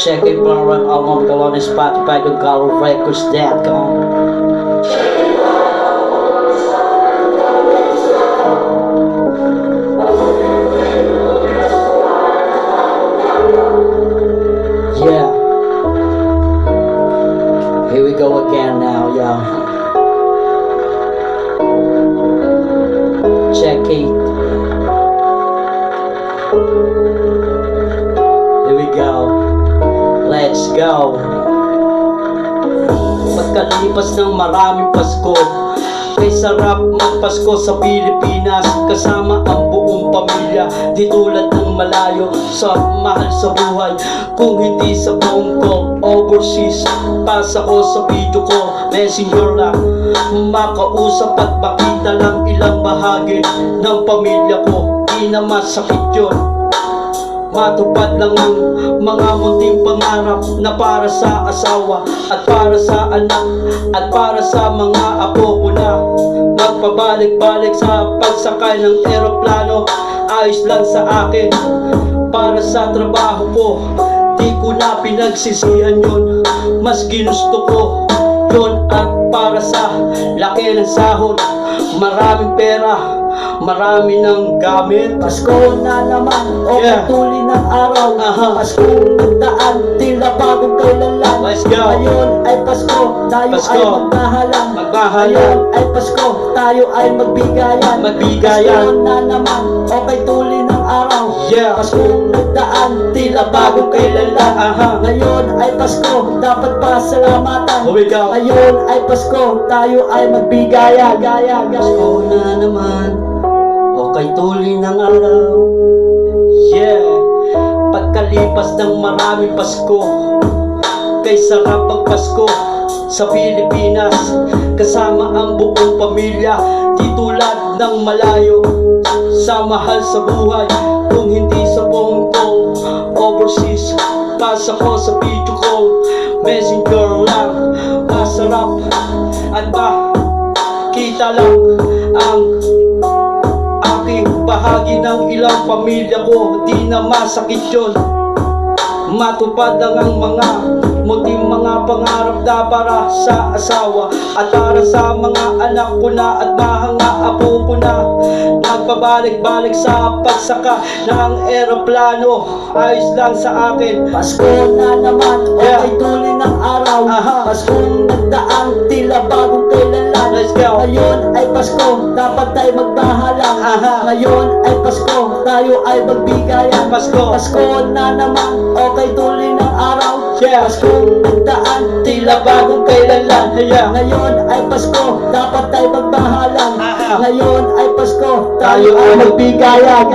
Check it from run album go on Spotify to GalloRecords.com. Yeah. Here we go again now, y'all. Check it. Here we go. Let's go. Pagkalipas ng maraming Pasko, kay sarap magpasko sa Pilipinas, kasama ang buong pamilya, di tulad ng malayo sa mahal sa buhay. Kung hindi sa phone call, overseas, pasa ko sa video ko, messenger lang, makausap at makita lang ilang bahagi ng pamilya ko. Di na masakit yun, matupad lang ang mga munting pangarap na para sa asawa at para sa anak at para sa mga apo ko na magpabalik-balik sa pagsakay ng eroplano. Ayos lang sa akin, para sa trabaho ko, di ko na pinagsisihan yun, mas ginusto ko yun. At para sa laki ng sahod, maraming pera, marami ng gamit. Pasko na naman, o patuloy ng araw. Paskong nagdaan, tila bagong kailan lang. Let's go. Ngayon ay Pasko, tayo Pasko. ay magbahalang. Magbahalang. Ngayon ay Pasko, tayo ay magbigayan. Magbigayan. Pasko na naman, o tuloy ng araw. Yeah. Paskong nagdaan, tila bagong kailan lang. Ngayon ay Pasko, dapat pasalamatan. Here we go. Ngayon ay Pasko, tayo ay magbigayan. Pasko na naman, okay tuloy ng araw. Yeah. Pagkalipas ng maraming Pasko, kay sarap ang Pasko sa Pilipinas, kasama ang buong pamilya, di tulad ng malayo sa mahal sa buhay. Kung hindi sa phone call, overseas, pasa ko sa video call, messenger lang, masarap at kita lang ang aking bahagi ng ilang pamilya ko. Di na masakit yun, matupad lang ang mga munting mga pangarap na para sa asawa at para sa mga anak ko na at mga apo ko na magpabalik-balik sa pagsaka ng eroplano. Ayos lang sa akin. Pasko na naman, okay tuloy ng araw. Paskong nagdaan, tila bagong kailan lang. Let's go. Ngayon ay Pasko, dapat tayo magbahalang. Ngayon ay Pasko, tayo ay magbigayan. Pasko. Pasko na naman, okay tuloy ng araw. Yeah. Paskong nagdaan, tila bagong kailan lang. Ngayon ay Pasko, dapat tayo magbahalang. Ngayon ay Pasko, tayo ay magbigayan.